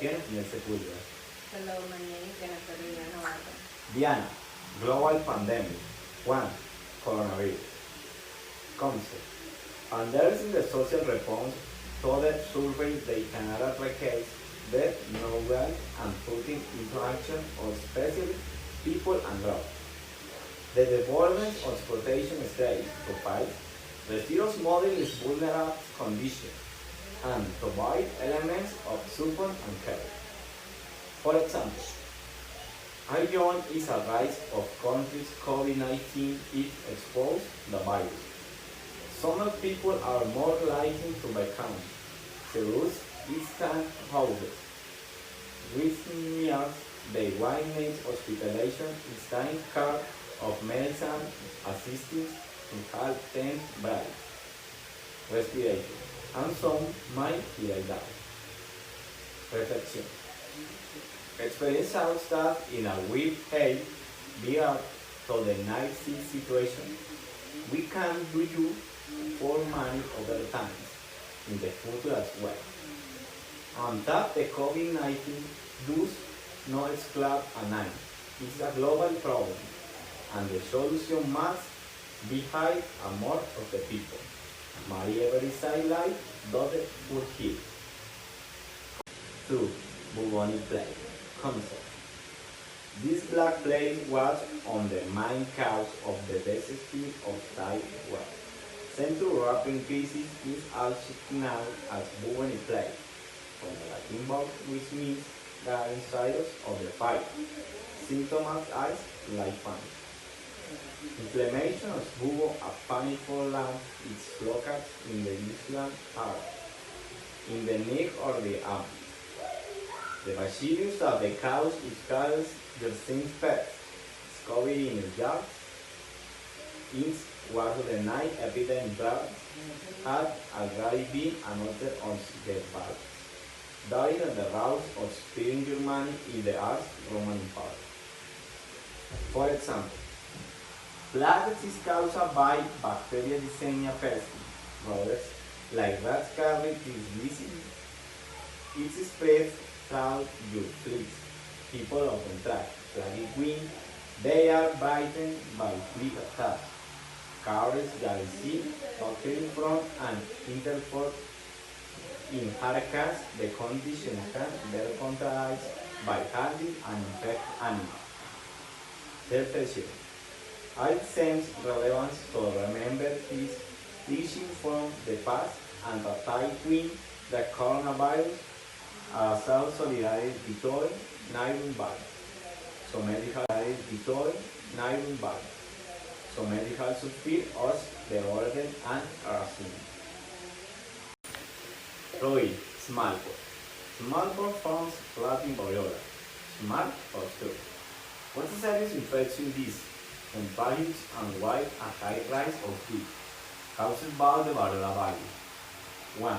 tiene en este podcast. Hello, my name is Diana Navarro. Diana, global pandemic. 1. Coronavirus. Concept. Addressing the social response to the survey they cannot replicate the novel and putting into action of specific people and groups. The development of transportation stage provides the zero's model is vulnerable condition and provide elements of support and care. For example, Ion is a rise of countries COVID-19 is exposed the virus. Some people are more likely to become serious distant houses, which means the wide hospitalization is time care of medicine assistance to help them breathe, respiration, and some might lie down. Reflection. Experience shows that in a weak health, via to the night situation, we can do you for money over time in the future as well. And that the COVID-19 does not exclude a night. It's a global problem, and the solution must be high among of the people. My every side life does it for heal. 2. Bubonic plague. Concept. This black plague was on the main cause of the death of Type 1. Central European crisis is also known as bubonic plague, from the Latin word which means the insiders of the fire. Symptoms are like panic. Inflammation of bubo, a painful lump, is located in the usual area, in the neck or the arm. The bacillus that the cause is called the same pest. Discovered in the yards, is was the night epidemic drugs had already been another on the virus. During the route of Spain Germany in the East Roman Empire. For example, plagues is caused by bacteria designated pests, rollers, like rats carry this disease. It is spread through your fleas. People often track plague wind. They are bitten by flea attacks. Cars galaxy occurring from an interport in hurricanes, the condition can be controlled by handling and infect animals. Third question. It seems relevant to remember this teaching from the past and the time when the coronavirus as solidarity between neighboring bodies. So medical between neighboring bodies. So medical support us the order and harassment. Roy, smallpox. Smallpox forms Latin variola. Small or true. What is serious infection is? Contagious and why a high rise of heat. Caused by the variola virus. 1.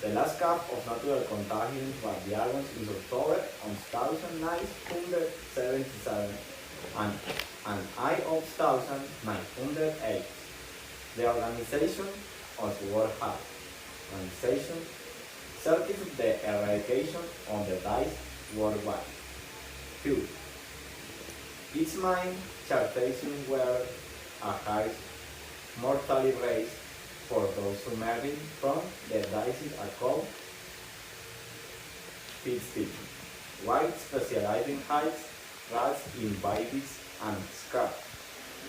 The last cap of natural contagion was diagnosed in October 1977 and I of 1908. The Organization of the World Health Organization certified the eradication of the disease worldwide. 2. Its main characteristics were a high mortality rate for those suffering from the disease are called feed white specializing heights, rats in babies and scabs.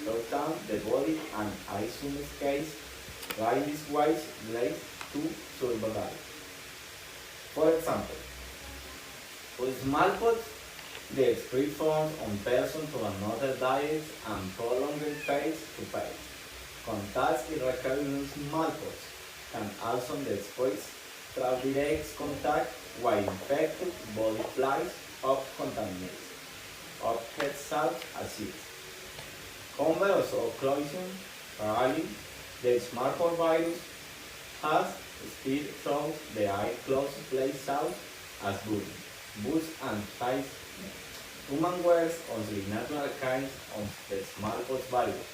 Low down the body and isolate case, release white blades to survive. For example, for smallpox, the spread forms on person to another diet and prolonged face to face. Contact with recurrent smallpox can also spread through direct contact while infected body flies of contaminants, objects such as it. Converse occlusion, rarely, the smallpox virus has spread through the eye close place out as boots and thighs. Human wears only natural kinds of the smallpox virus.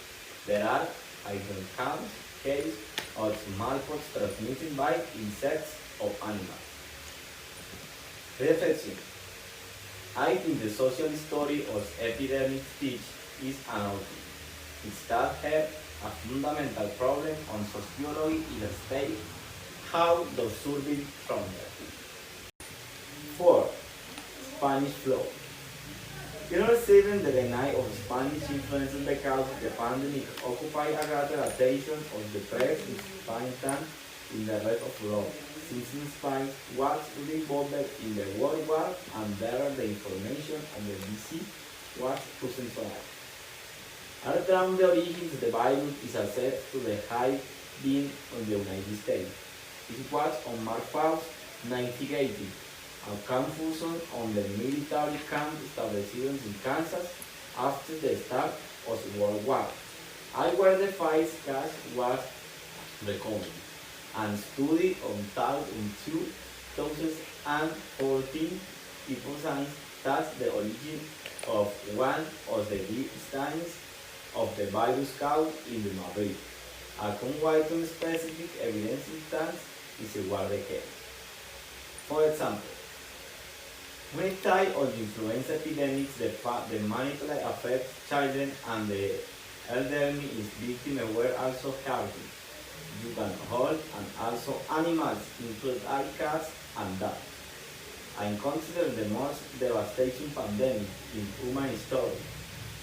There are hidden counts cases of smallpox transmitted by insects or animals. Reflection. I think the social story of epidemic speech is another. It starts here a fundamental problem on sociology illustrates how those surveyed from there. 4. Spanish flow. Seven, the denial of Spanish influences because the pandemic occupied a greater attention of the press in Spain than in the rest of Europe, since in Spain was involved in the World War and there the information on the disease was concentrated. Around the origins of the virus is assessed to the high being on the United States. It was on March 1st, 1980. A confusion on the military camp established in Kansas after the start of World War. Where the fight cash was recovered and study on taught in 2014 people science that the origin of one of the big strains of the virus caught in the Madrid. A quite specific evidence instance is a war the case. For example, when type of influenza epidemics, the manipulate affects children and the elderly is victim were also harmed. You can hold and also animals, include cats and dogs. I consider the most devastating pandemic in human history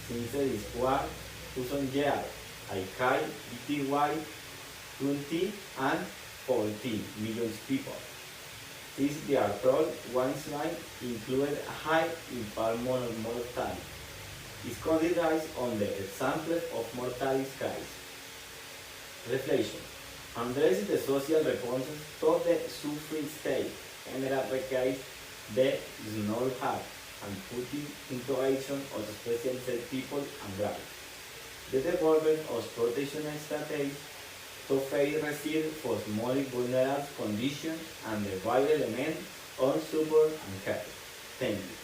since it is 1,000 years. I killed between 20 and 14 million people. This diatrol once line included a high pulmonary mortality. Is considered on the example of mortality crisis. Reflection. Addressing the social responses to the suffering state general requires the small heart and putting into action of specialized people and groups. The development of protection strategies to face resilience for small vulnerable conditions and the vital element on support and care. Thank you.